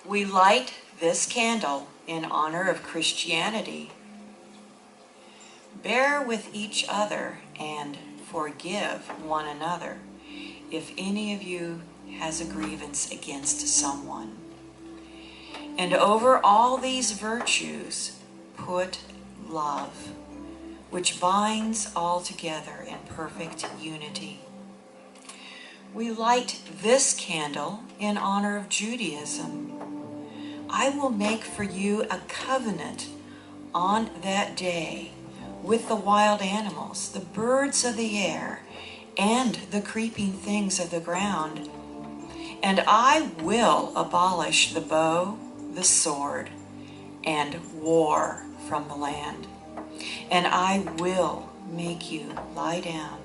We light this candle in honor of Christianity. Bear with each other and forgive one another if any of you has a grievance against someone. And over all these virtues, put love, which binds all together in perfect unity. We light this candle in honor of Judaism. I will make for you a covenant on that day with the wild animals, the birds of the air, and the creeping things of the ground. And I will abolish the bow, the sword, and war from the land. And I will make you lie down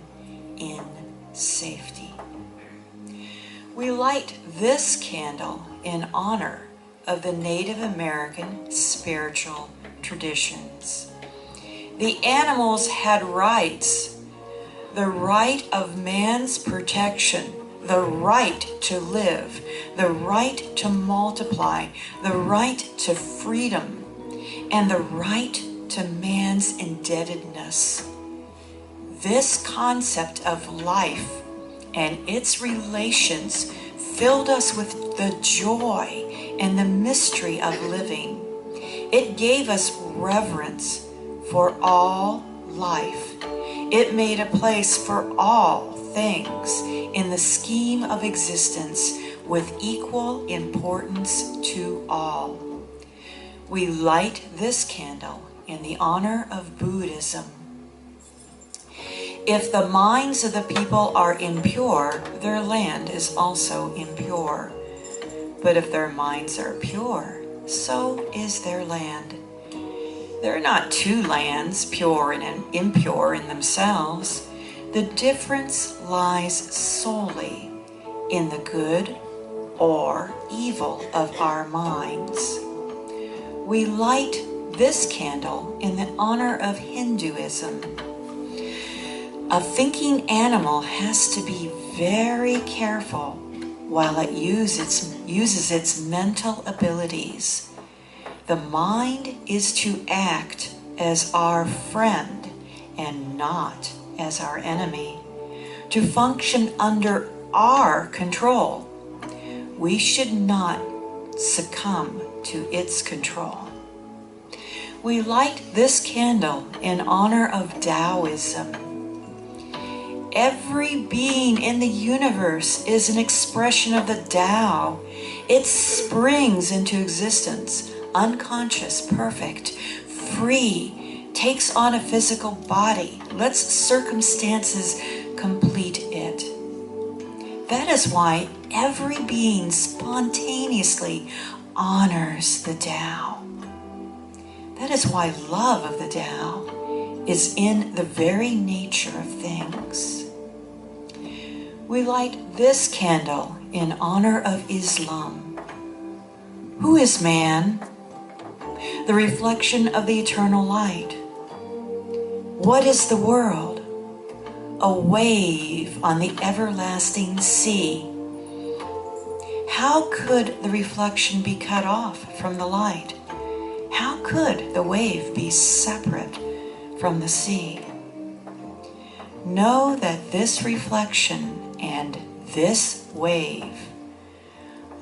in safety. We light this candle in honor of the Native American spiritual traditions. The animals had rights, the right of man's protection, the right to live, the right to multiply, the right to freedom, and the right to man's indebtedness. This concept of life and its relations filled us with the joy and the mystery of living. It gave us reverence for all life. It made a place for all things in the scheme of existence with equal importance to all. We light this candle in the honor of Buddhism. If the minds of the people are impure, their land is also impure. But if their minds are pure, so is their land. There are not two lands, pure and impure in themselves. The difference lies solely in the good or evil of our minds. We light this candle in the honor of Hinduism. A thinking animal has to be very careful while it uses its mental abilities. The mind is to act as our friend and not as our enemy, to function under our control. We should not succumb to its control. We light this candle in honor of Taoism. Every being in the universe is an expression of the Tao. It springs into existence, unconscious, perfect, free, takes on a physical body, lets circumstances complete it. That is why every being spontaneously honors the Tao. That is why love of the Tao is in the very nature of things. We light this candle in honor of Islam. Who is man? The reflection of the eternal light. What is the world? A wave on the everlasting sea. How could the reflection be cut off from the light? How could the wave be separate from the sea? Know that this reflection and this wave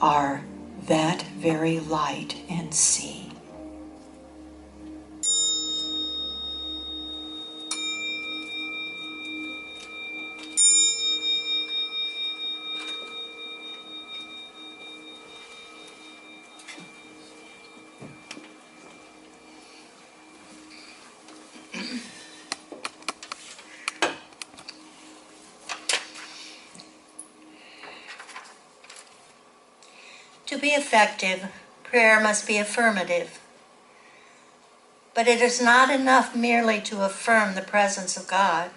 are that very light and sea. To be effective, prayer must be affirmative. But it is not enough merely to affirm the presence of God.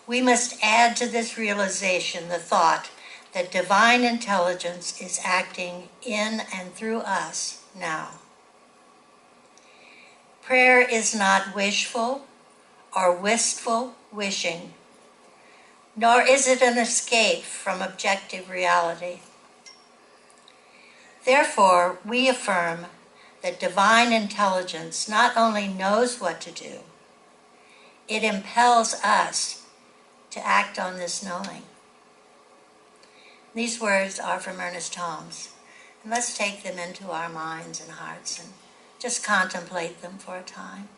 We must add to this realization the thought that divine intelligence is acting in and through us now. Prayer is not wishful or wistful wishing, nor is it an escape from objective reality. Therefore, we affirm that divine intelligence not only knows what to do, it impels us to act on this knowing. These words are from Ernest Holmes, and let's take them into our minds and hearts and just contemplate them for a time.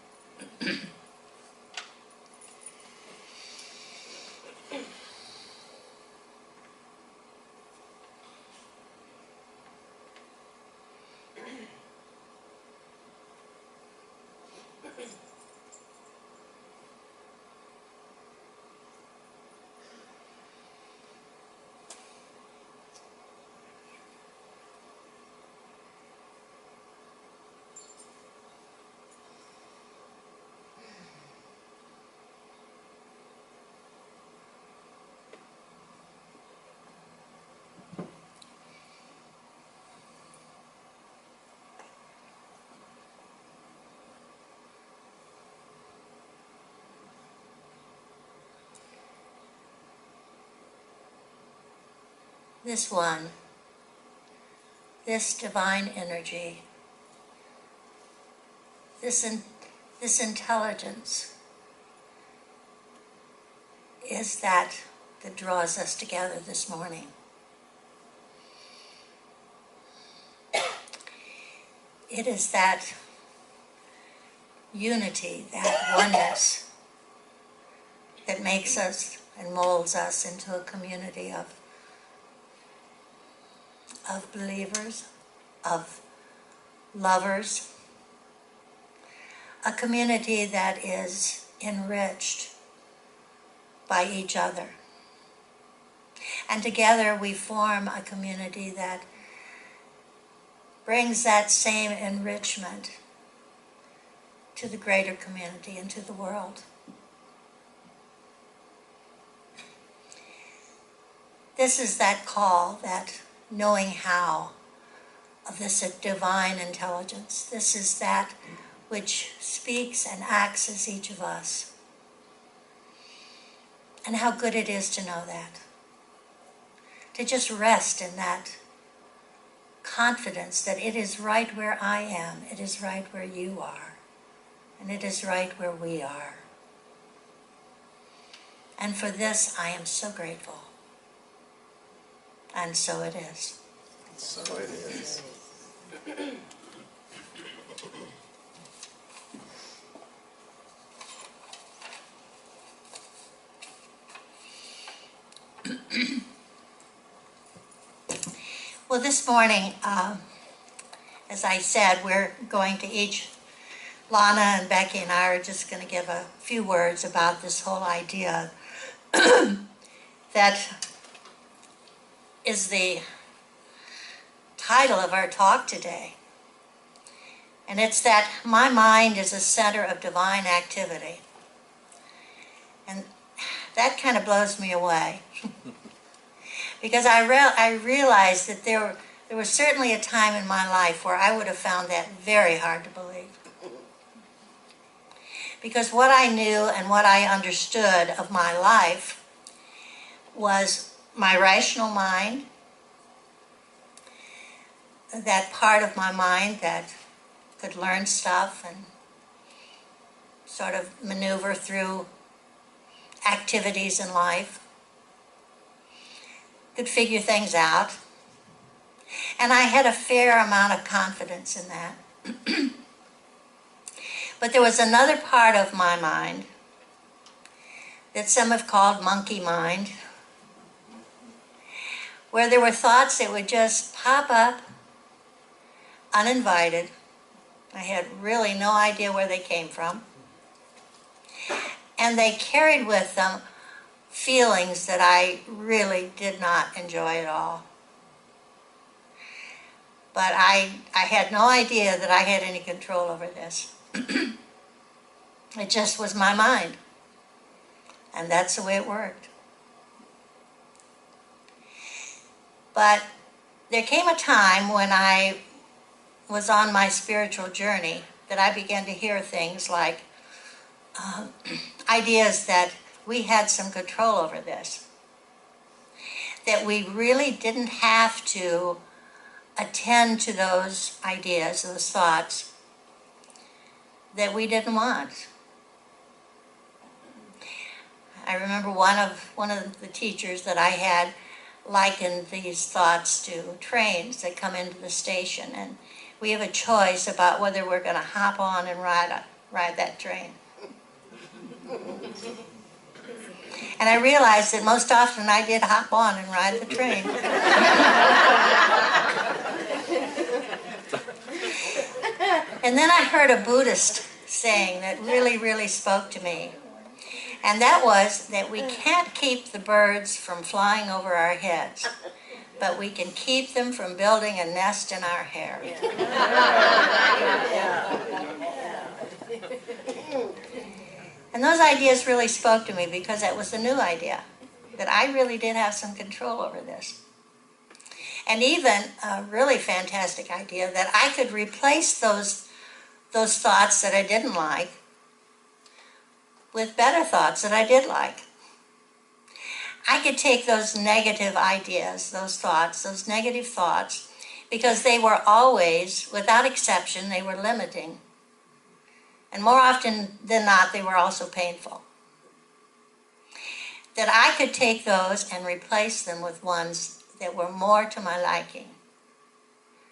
This one, this divine energy, this intelligence is that draws us together this morning. It is that unity, that oneness that makes us and molds us into a community of believers, of lovers, a community that is enriched by each other. And together we form a community that brings that same enrichment to the greater community and to the world. This is that call, that knowing how of this divine intelligence. This is that which speaks and acts as each of us. And how good it is to know that. To just rest in that confidence that it is right where I am, it is right where you are, and it is right where we are. And for this I am so grateful. And so it is. So it is. Well, this morning, as I said, we're going to each, Lana and Becky and I are just going to give a few words about this whole idea that is the title of our talk today. And it's that my mind is a center of divine activity. And that kind of blows me away. Because I realized that there was certainly a time in my life where I would have found that very hard to believe. Because what I knew and what I understood of my life was my rational mind, that part of my mind that could learn stuff and sort of maneuver through activities in life, could figure things out. And I had a fair amount of confidence in that. But there was another part of my mind that some have called monkey mind, where there were thoughts that would just pop up uninvited. I had really no idea where they came from. And they carried with them feelings that I really did not enjoy at all. But I had no idea that I had any control over this. It just was my mind. And that's the way it worked. But there came a time when I was on my spiritual journey that I began to hear things like ideas that we had some control over this. That we really didn't have to attend to those ideas, those thoughts that we didn't want. I remember one of the teachers that I had likened these thoughts to trains that come into the station, and we have a choice about whether we're going to hop on and ride that train. And I realized that most often I did hop on and ride the train. And then I heard a Buddhist saying that really, really spoke to me. And that was that we can't keep the birds from flying over our heads, but we can keep them from building a nest in our hair. And those ideas really spoke to me because that was a new idea, that I really did have some control over this. And even a really fantastic idea that I could replace those thoughts that I didn't like with better thoughts that I did like. I could take those negative ideas, those thoughts, those negative thoughts, because they were always, without exception, they were limiting. And more often than not, they were also painful. That I could take those and replace them with ones that were more to my liking.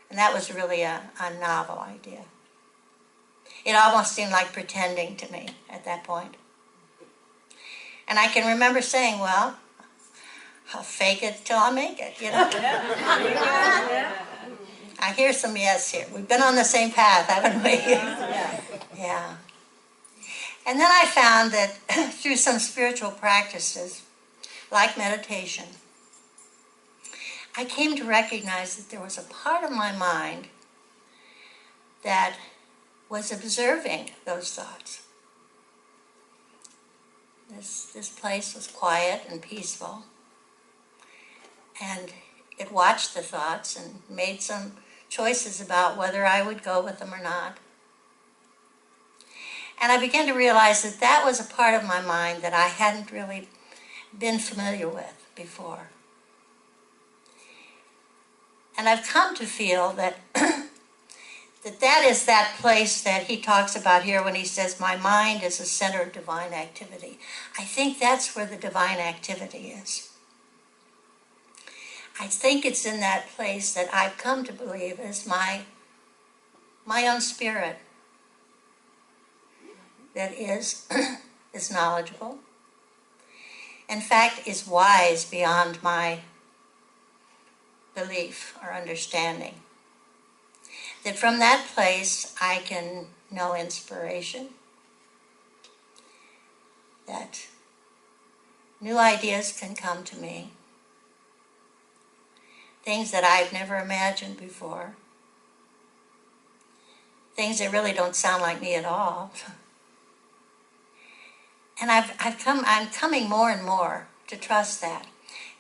And that was really a novel idea. It almost seemed like pretending to me at that point. And I can remember saying, well, I'll fake it till I make it, you know. I hear some yes here. We've been on the same path, haven't we? Yeah. And then I found that through some spiritual practices, like meditation, I came to recognize that there was a part of my mind that was observing those thoughts. This place was quiet and peaceful, and it watched the thoughts and made some choices about whether I would go with them or not. And I began to realize that that was a part of my mind that I hadn't really been familiar with before. And I've come to feel that that is that place that he talks about here when he says, my mind is a center of divine activity. I think that's where the divine activity is. I think it's in that place that I've come to believe is my own spirit that is knowledgeable. In fact, is wise beyond my belief or understanding. That from that place I can know inspiration, that new ideas can come to me, things that I've never imagined before, things that really don't sound like me at all. And I'm coming more and more to trust that.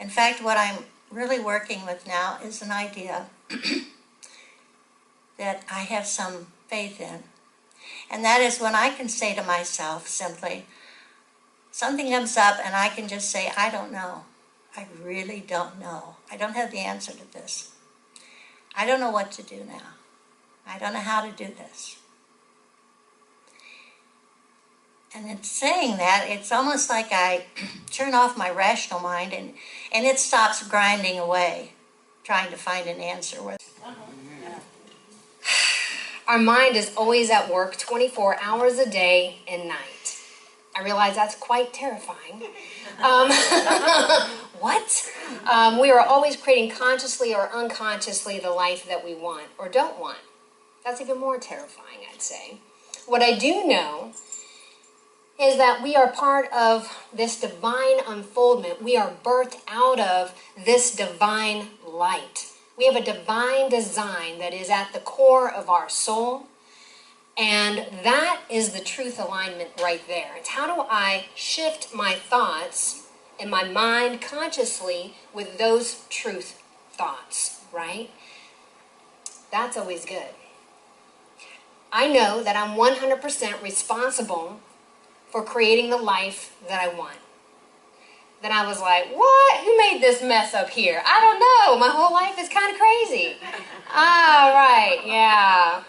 In fact, what I'm really working with now is an idea that I have some faith in. And that is when I can say to myself simply, something comes up and I can just say, I don't know. I really don't know. I don't have the answer to this. I don't know what to do now. I don't know how to do this. And in saying that, it's almost like I turn off my rational mind and it stops grinding away, trying to find an answer. Our mind is always at work 24 hours a day and night. I realize that's quite terrifying. What? We are always creating consciously or unconsciously the life that we want or don't want. That's even more terrifying, I'd say. What I do know is that we are part of this divine unfoldment. We are birthed out of this divine light. We have a divine design that is at the core of our soul, and that is the truth alignment right there. It's how do I shift my thoughts and my mind consciously with those truth thoughts, right? That's always good. I know that I'm 100% responsible for creating the life that I want. then I was like, what? Who made this mess up here? I don't know. My whole life is kind of crazy. Ah, right, yeah.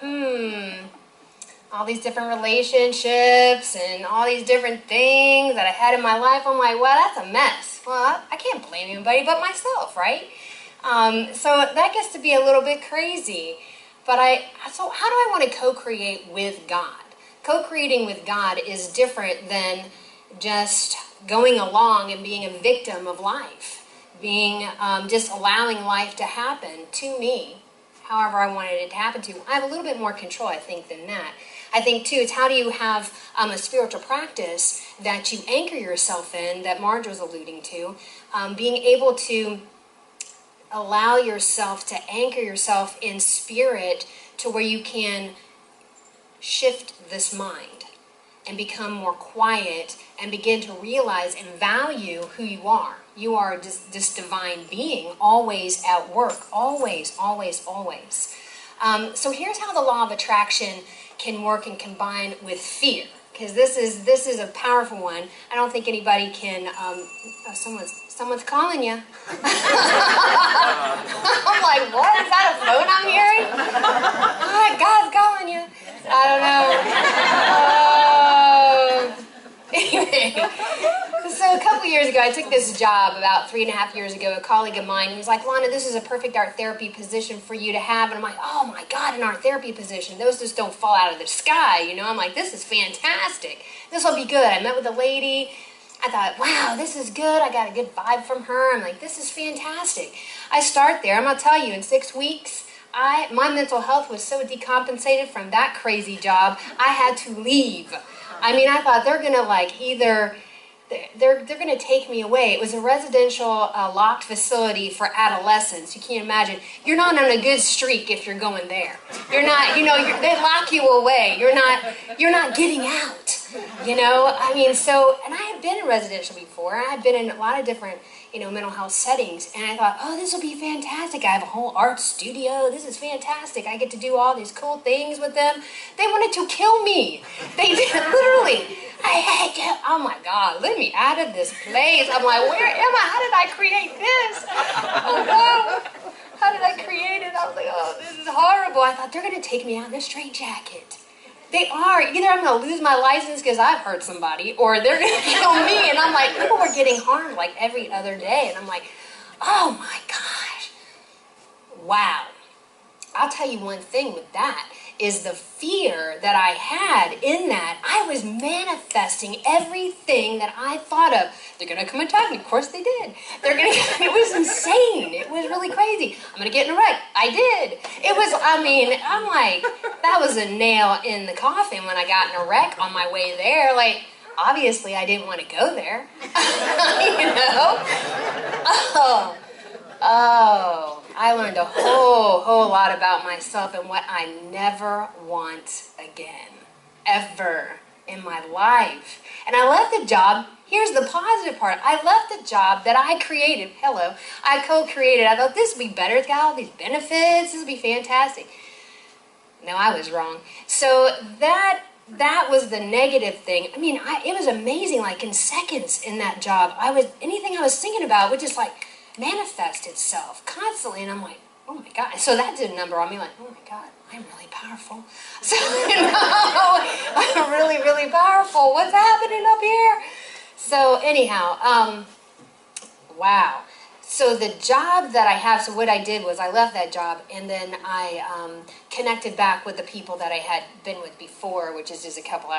All these different relationships and all these different things that I had in my life. I'm like, well, that's a mess. Well, I can't blame anybody but myself, right? So that gets to be a little bit crazy. But so how do I want to co-create with God? Co-creating with God is different than just going along and being a victim of life, being just allowing life to happen to me however I wanted it to happen to. I have a little bit more control, I think, than that. I think, too, it's how do you have a spiritual practice that you anchor yourself in, that Marj was alluding to, being able to allow yourself to anchor yourself in spirit to where you can shift this mind and become more quiet and begin to realize and value who you are. You are this divine being, always at work, always, always, always. So here's how the law of attraction can work and combine with fear, because this is a powerful one. I don't think anybody can. Someone's calling you. I'm like, what? Is that a phone I'm hearing? God's calling you. I don't know. Anyway, so a couple years ago, I took this job about 3.5 years ago. A colleague of mine, he was like, Lana, this is a perfect art therapy position for you to have. And I'm like, oh my God, an art therapy position. Those just don't fall out of the sky, you know? I'm like, this is fantastic. This will be good. I met with a lady. I thought, wow, this is good. I got a good vibe from her. I'm like, this is fantastic. I start there. I'm going to tell you, in 6 weeks, my mental health was so decompensated from that crazy job, I had to leave. I mean, I thought they're going to either they're going to take me away. It was a residential locked facility for adolescents. You can't imagine. You're not on a good streak if you're going there. You're not, they lock you away. You're not getting out. I mean, so, and I had been in residential before. I had been in a lot of different, mental health settings. And I thought, oh, this will be fantastic. I have a whole art studio. This is fantastic. I get to do all these cool things with them. They wanted to kill me. They did, literally. Oh my God, let me out of this place. I'm like, where am I? How did I create this? Oh no. How did I create it? I was like, oh, this is horrible. I thought, they're going to take me out in a straitjacket. They are. Either I'm going to lose my license because I've hurt somebody, or they're going to kill me. And I'm like, people were getting harmed like every other day. And I'm like, oh my gosh. Wow. I'll tell you one thing with that is the fear that I had in that I was manifesting everything that I thought of. They're going to come attack me. Of course they did. It was insane. It was really crazy. I'm going to get in a wreck. I did. I'm like, that was a nail in the coffin when I got in a wreck on my way there. Like, obviously I didn't want to go there. Oh, I learned a whole lot about myself and what I never want again, ever in my life. And I left the job. Here's the positive part. I left the job that I created. I co-created. I thought this would be better. It's got all these benefits. This would be fantastic. No, I was wrong. So that was the negative thing. I mean, it was amazing. Like in seconds in that job, anything I was thinking about would just manifest itself constantly. And I'm like, oh my God. So that did a number on me, like, oh my God, I'm really powerful. So, I'm really, really powerful. What's happening up here? So anyhow, wow. So the job that I have, so what I did was I left that job and then I connected back with the people that I had been with before, which is just a couple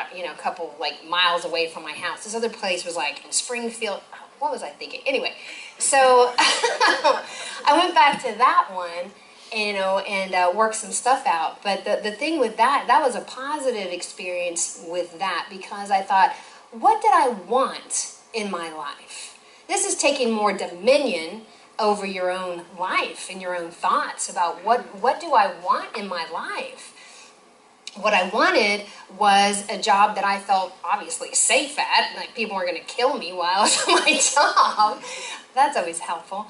miles away from my house. This other place was in Springfield. What was I thinking? Anyway, so I went back to that one, and worked some stuff out. But the thing with that was a positive experience with that, because I thought, what did I want in my life? This is taking more dominion over your own life and your own thoughts about what do I want in my life? What I wanted was a job that I felt obviously safe at, like people weren't going to kill me while I was on my job. That's always helpful.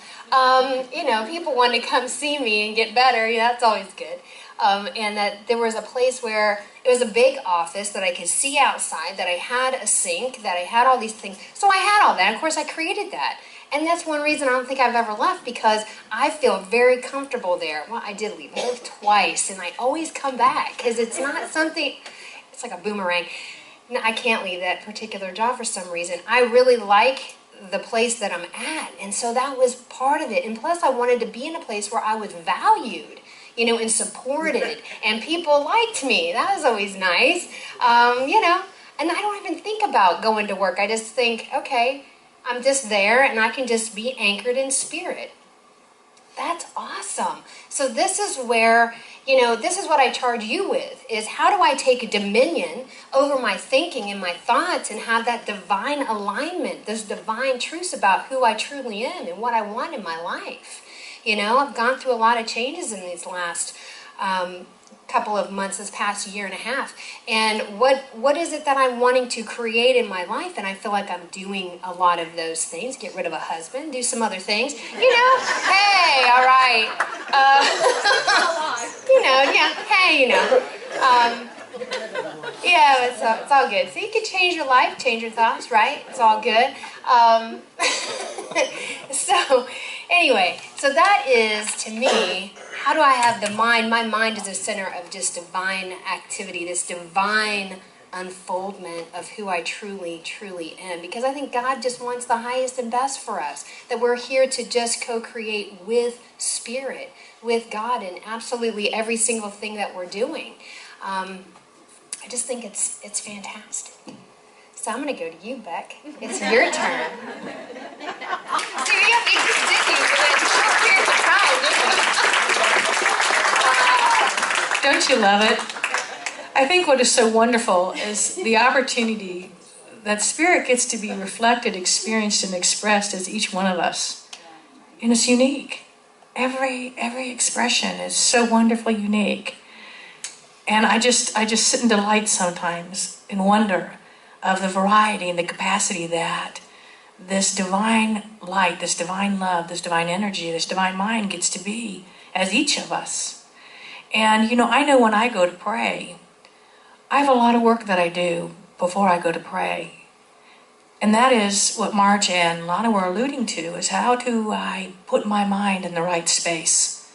People want to come see me and get better. Yeah, that's always good. and that there was a place where it was a big office that I could see outside, that I had a sink, that I had all these things. So I had all that. Of course, I created that. And that's one reason I don't think I've ever left, because I feel very comfortable there. Well, I did leave. I lived twice, and I always come back because it's not something, it's like a boomerang. No, I can't leave that particular job for some reason. I really like the place that I'm at, and so that was part of it. And plus, I wanted to be in a place where I was valued, and supported, and people liked me. That was always nice, and I don't even think about going to work. I just think, okay, I'm just there, and I can just be anchored in spirit. That's awesome. So this is where, this is what I charge you with, is how do I take dominion over my thinking and my thoughts and have that divine alignment, this divine truth about who I truly am and what I want in my life. I've gone through a lot of changes in these last couple of months, this past year and a half. And what is it that I'm wanting to create in my life? And I feel like I'm doing a lot of those things. Get rid of a husband, do some other things. Hey, all right. Yeah, it's all good. So you can change your life, change your thoughts, right? It's all good. So anyway, so that is, to me, how do I have the mind? My mind is the center of just divine activity, this divine unfoldment of who I truly, truly am. Because I think God just wants the highest and best for us. That we're here to just co-create with Spirit, with God in absolutely every single thing that we're doing. I just think it's fantastic. So I'm going to go to you, Beck. It's your turn. So we just did these in a short period of time, didn't we? Don't you love it? I think what is so wonderful is the opportunity that Spirit gets to be reflected, experienced, and expressed as each one of us. And it's unique. Every expression is so wonderfully unique. And I just sit in delight sometimes in wonder of the variety and the capacity that this divine light, this divine love, this divine energy, this divine mind gets to be as each of us. And I know when I go to pray, I have a lot of work that I do before I go to pray. And that is what Marj and Lana were alluding to, is how do I put my mind in the right space?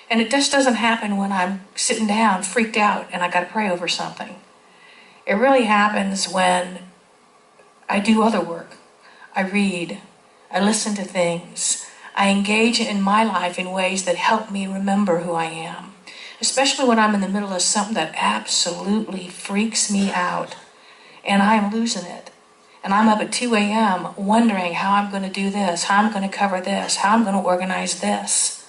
And it just doesn't happen when I'm sitting down, freaked out, and I got to pray over something. It really happens when I do other work. I read, I listen to things, I engage in my life in ways that help me remember who I am. Especially when I'm in the middle of something that absolutely freaks me out, and I'm losing it. And I'm up at 2 a.m. wondering how I'm going to do this, how I'm going to cover this, how I'm going to organize this.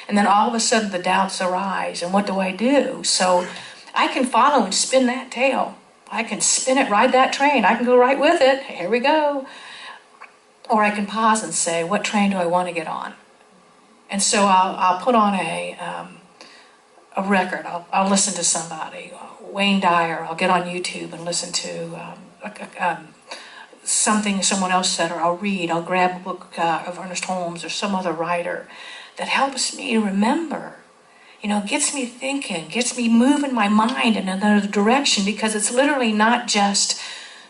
And then all of a sudden the doubts arise, and what do I do? So I can follow and spin that tail. I can spin it, ride that train. I can go right with it. Here we go. Or I can pause and say, what train do I want to get on? And so I'll put on a record. I'll listen to somebody. Wayne Dyer. I'll get on YouTube and listen to something someone else said, or I'll read. I'll grab a book of Ernest Holmes or some other writer that helps me remember, gets me thinking, gets me moving my mind in another direction, because it's literally not just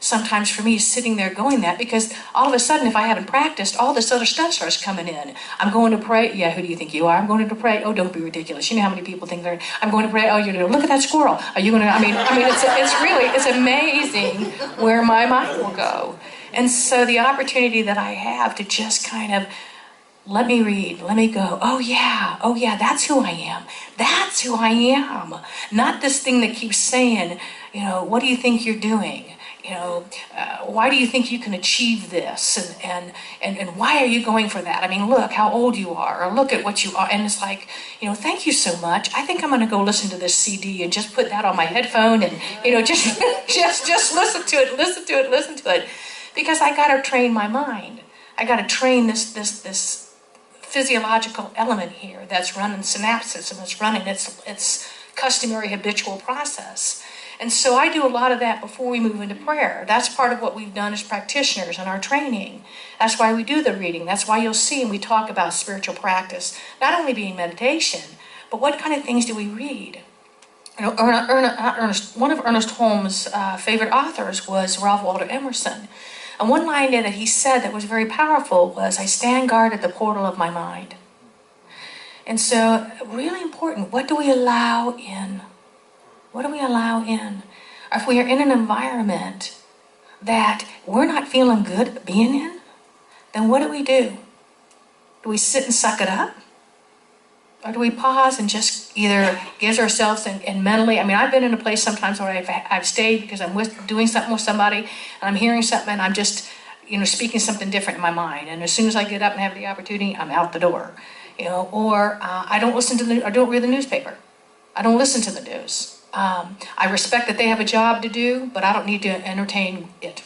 sometimes for me sitting there going that, because all of a sudden, if I haven't practiced, all this other stuff starts coming in. I'm going to pray. Yeah, who do you think you are? I'm going to pray. Oh, don't be ridiculous. You know how many people think I'm going to pray. Oh, you're going to look at that squirrel. Are you going to, it's amazing where my mind will go. And so the opportunity that I have to just kind of let me read, let me go, oh yeah, that's who I am. That's who I am. Not this thing that keeps saying, what do you think you're doing? Why do you think you can achieve this? And why are you going for that? I mean, look how old you are, or look at what you are. And it's like, thank you so much. I think I'm going to go listen to this CD and just put that on my headphone and, just listen to it. Because I got to train my mind. I got to train this physiological element here that's running synapses, and it's running its customary habitual process. And so I do a lot of that before we move into prayer. That's part of what we've done as practitioners in our training. That's why we do the reading. That's why you'll see when we talk about spiritual practice, not only being meditation, but what kind of things do we read? one of Ernest Holmes' favorite authors was Ralph Waldo Emerson. And one line that he said that was very powerful was, "I stand guard at the portal of my mind." And so, really important, what do we allow in? What do we allow in? If we are in an environment that we're not feeling good being in, then what do? Do we sit and suck it up? Or do we pause and just either give ourselves and mentally, I mean, I've been in a place sometimes where I've stayed because I'm doing something with somebody and I'm hearing something and I'm just, speaking something different in my mind. And as soon as I get up and have the opportunity, I'm out the door. Or I don't I don't read the newspaper. I don't listen to the news. I respect that they have a job to do, but I don't need to entertain it.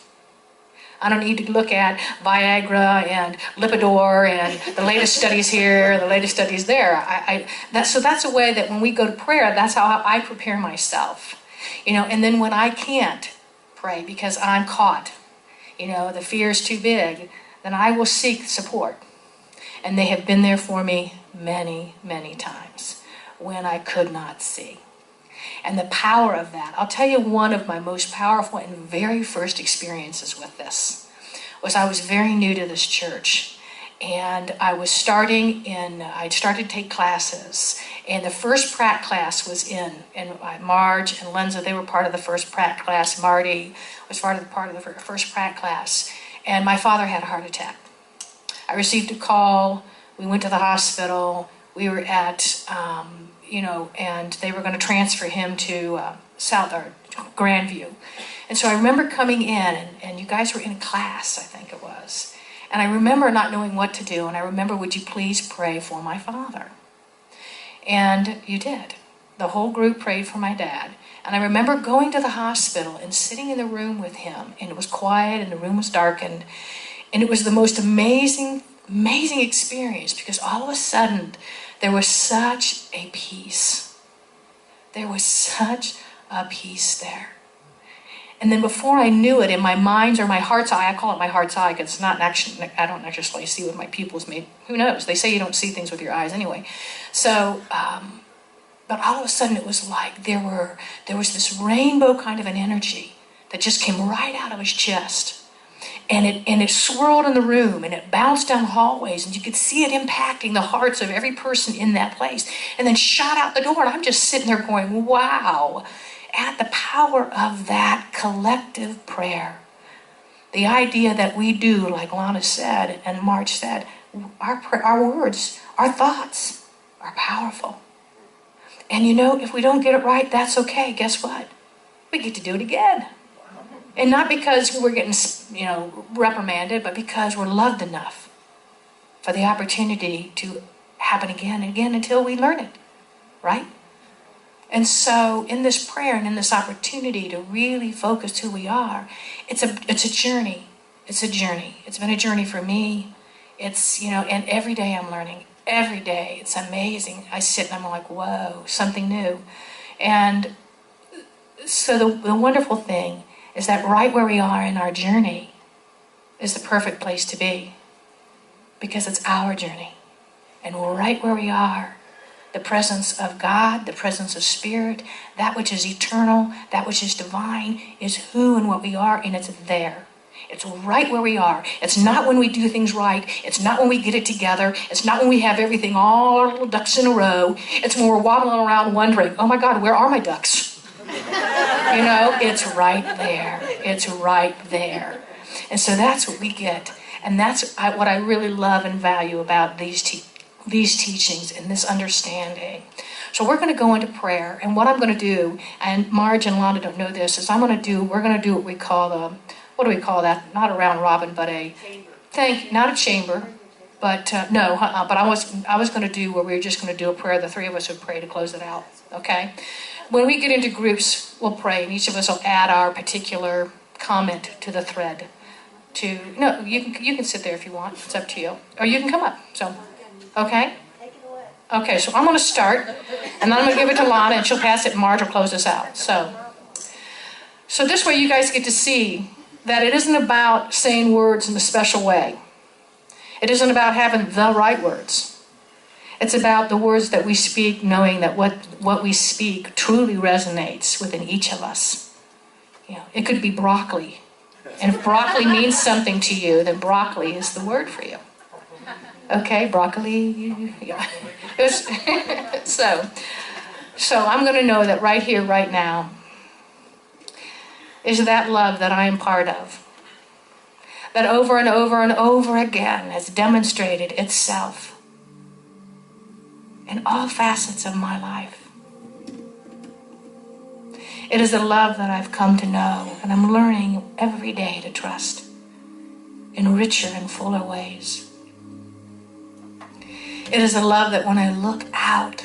I don't need to look at Viagra and Lipitor and the latest studies here, the latest studies there. So that's a way that when we go to prayer, that's how I prepare myself. And then when I can't pray because I'm caught, the fear is too big, then I will seek support. And they have been there for me many, many times when I could not see. And the power of that, I'll tell you one of my most powerful and very first experiences with this was I was very new to this church. And I'd started to take classes. And the first prac class was and Marj and Lenza, they were part of the first prac class. Marty was part of the first prac class. And my father had a heart attack. I received a call. We went to the hospital. We were at, and they were going to transfer him to Grandview. And so I remember coming in, and you guys were in class, I think it was. And I remember not knowing what to do. And I remember, would you please pray for my father? And you did. The whole group prayed for my dad. And I remember going to the hospital and sitting in the room with him. And it was quiet, and the room was darkened. And it was the most amazing experience because all of a sudden there was such a peace. There was such a peace there. And then before I knew it, in my mind's or my heart's eye, I call it my heart's eye because it's not actually, I don't actually see with my pupils. Maybe, who knows? They say you don't see things with your eyes anyway. So, but all of a sudden it was like there was this rainbow kind of an energy that just came right out of his chest. And it swirled in the room and it bounced down hallways and you could see it impacting the hearts of every person in that place and then shot out the door. And I'm just sitting there going, wow, at the power of that collective prayer. The idea that we do, like Lana said and Marj said, our words, our thoughts are powerful. And if we don't get it right, that's okay. Guess what? We get to do it again. And not because we're getting, reprimanded, but because we're loved enough for the opportunity to happen again and again until we learn it, right? And so in this prayer and in this opportunity to really focus who we are, it's a journey. It's a journey. It's been a journey for me. It's, and every day I'm learning. Every day. It's amazing. I sit and I'm like, whoa, something new. And so the wonderful thing is that right where we are in our journey is the perfect place to be because it's our journey. And right where we are, the presence of God, the presence of Spirit, that which is eternal, that which is divine, is who and what we are, and it's there. It's right where we are. It's not when we do things right. It's not when we get it together. It's not when we have everything all our little ducks in a row. It's when we're wobbling around wondering, oh my God, where are my ducks? It's right there. It's right there. And so that's what we get. And that's what I really love and value about these teachings and this understanding. So we're going to go into prayer. And what I'm going to do, and Marj and Lana don't know this, is we're going to do what we call what do we call that? Not a round robin, but not a chamber. But but I was going to do where we were just going to do a prayer. The three of us would pray to close it out. Okay? When we get into groups, we'll pray, and each of us will add our particular comment to the thread. You can sit there if you want. It's up to you. Or you can come up. So, okay? Okay, so I'm going to start, and then I'm going to give it to Lana, and she'll pass it, and Marj will close us out. So this way you guys get to see that it isn't about saying words in a special way. It isn't about having the right words. It's about the words that we speak, knowing that what we speak truly resonates within each of us. You know, it could be broccoli. And if broccoli means something to you, then broccoli is the word for you. Okay, broccoli, yeah. So I'm going to know that right here, right now, is that love that I am part of. That over and over and over again has demonstrated itself in all facets of my life. It is a love that I've come to know, and I'm learning every day to trust in richer and fuller ways. It is a love that when I look out,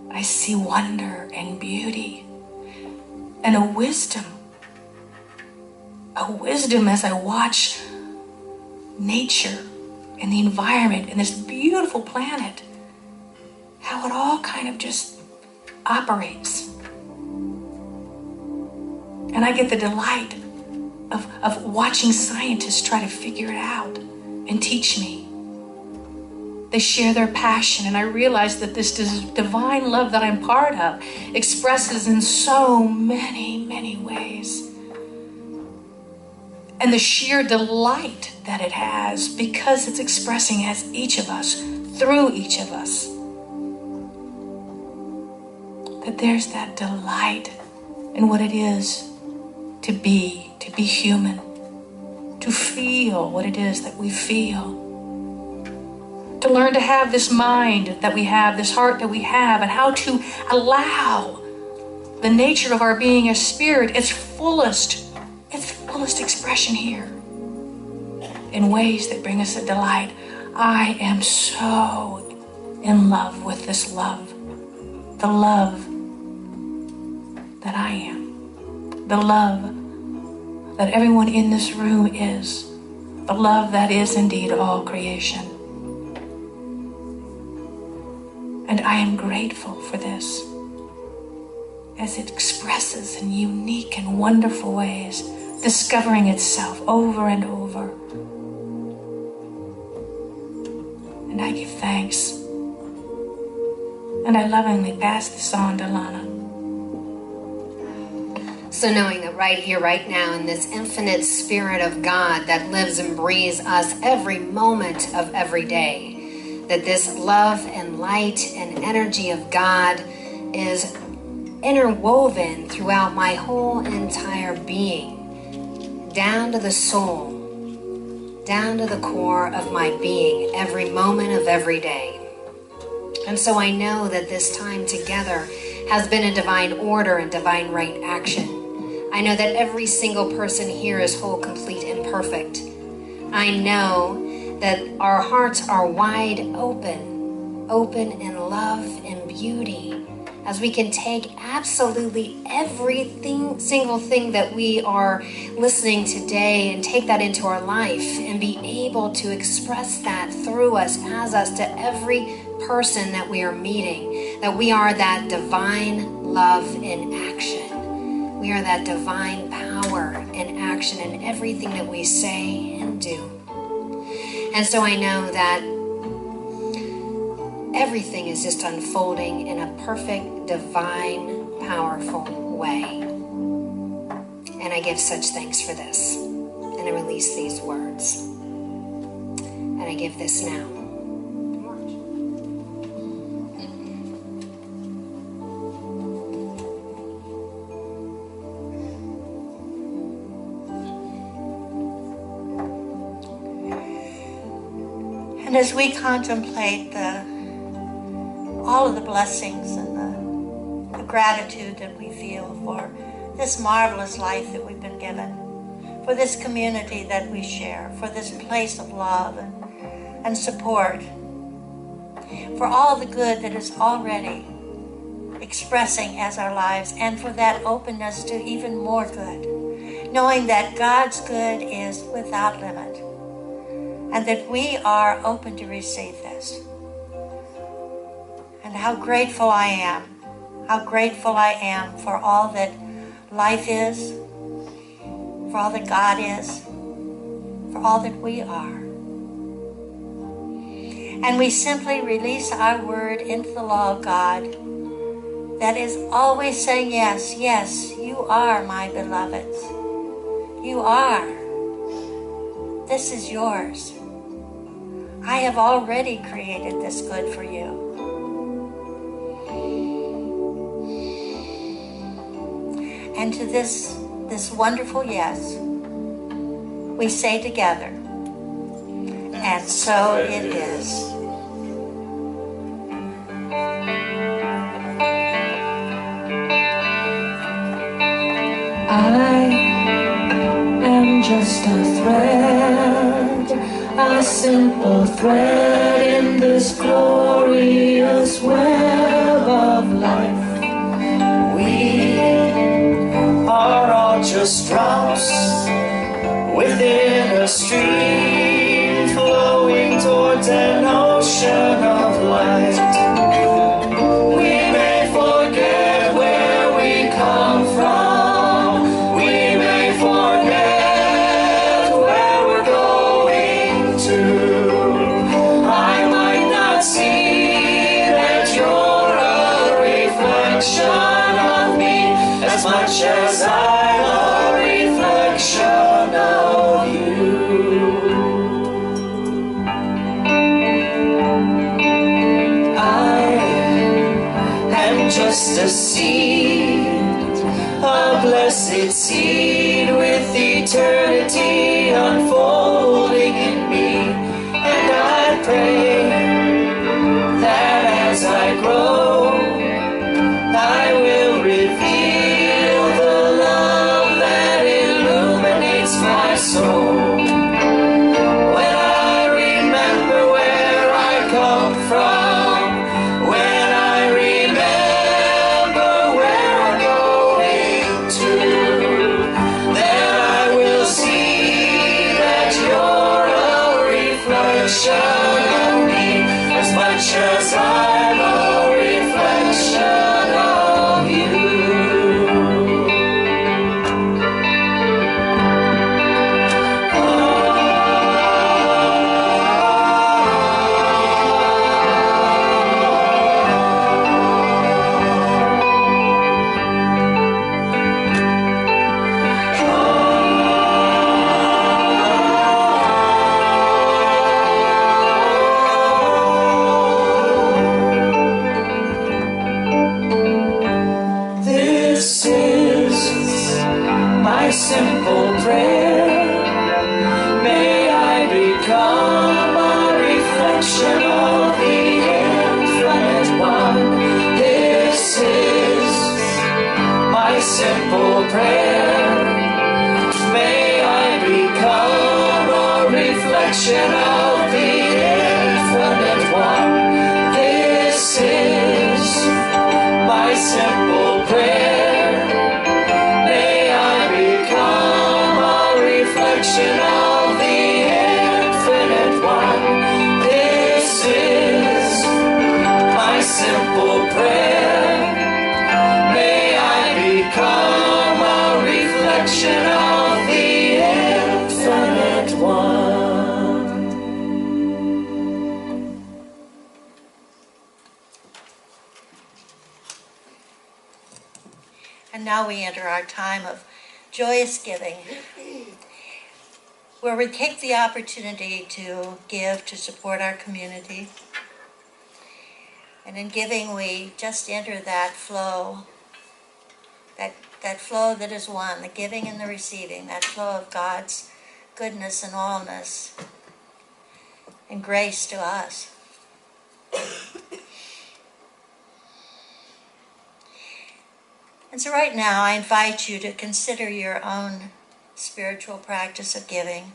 I see wonder and beauty and a wisdom as I watch nature and the environment and this beautiful planet, how it all kind of just operates. And I get the delight of watching scientists try to figure it out and teach me. They share their passion, and I realize that this divine love that I'm part of expresses in so many, many ways. And the sheer delight that it has because it's expressing as each of us, through each of us. That there's that delight in what it is to be human, to feel what it is that we feel. To learn to have this mind that we have, this heart that we have, and how to allow the nature of our being as spirit, its fullest expression here in ways that bring us a delight. I am so in love with this love, the love that I am, the love that everyone in this room is, the love that is indeed all creation. And I am grateful for this as it expresses in unique and wonderful ways, discovering itself over and over. And I give thanks. And I lovingly pass this on to Lana. So knowing that right here, right now, in this infinite Spirit of God that lives and breathes us every moment of every day, that this love and light and energy of God is interwoven throughout my whole entire being, down to the soul, down to the core of my being, every moment of every day. And so I know that this time together has been a divine order and divine right action. I know that every single person here is whole, complete, and perfect. I know that our hearts are wide open in love and beauty, as we can take absolutely single thing that we are listening today and take that into our life and be able to express that through us, as us, to every person that we are meeting, that we are that divine love in action. We are that divine power in action in everything that we say and do. And so I know that everything is just unfolding in a perfect, divine, powerful way. And I give such thanks for this. And I release these words. And I give this now. And as we contemplate all of the blessings and the gratitude that we feel for this marvelous life that we've been given, for this community that we share, for this place of love and support, for all the good that is already expressing as our lives, and for that openness to even more good, knowing that God's good is without limit, and that we are open to receive this. And how grateful I am for all that life is, for all that God is, for all that we are. And we simply release our word into the law of God that is always saying, yes, yes, you are my beloveds. You are. This is yours. I have already created this good for you. And to this wonderful yes, we say together, and so it is. I am just a thread, a simple thread in this glorious web of life. We are all just drops within a stream flowing towards an ocean of light. We may forget where we come from. We may forget where we're going to. I might not see that you're a reflection of me as much as I'm a reflection of you. Just a seed, a blessed seed with eternity unfolding in me. And I pray that as I grow, I will reveal the love that illuminates my soul. When I remember where I come from, when I remember of me as much as I'm a reflection of you. Simple prayer, may I become a reflection of the infinite one. This is my simple prayer, may I become a reflection of the infinite one. This is my simple prayer, reflection of the infinite one. This is my simple prayer. May I become a reflection of the infinite one. And now we enter our time of joyous giving, where we take the opportunity to give to support our community. And in giving, we just enter that flow, that flow that is one, the giving and the receiving, that flow of God's goodness and allness and grace to us. And so right now, I invite you to consider your own spiritual practice of giving.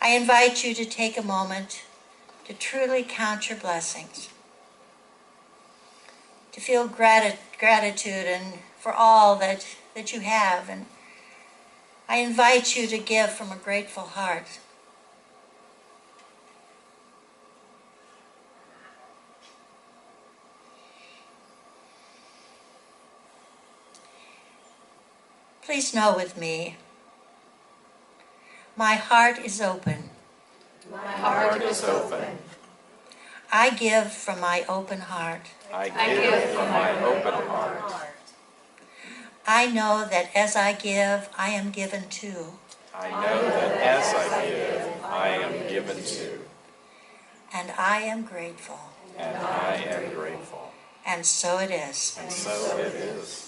I invite you to take a moment to truly count your blessings, to feel gratitude and for all that you have. And I invite you to give from a grateful heart. Please know with me, my heart is open. My heart is open. I give from my open heart. I give from my open heart. I know that as I give, I am given too. I know that as I give, I am given to. And I am grateful. And I am grateful. And so it is. And so it is.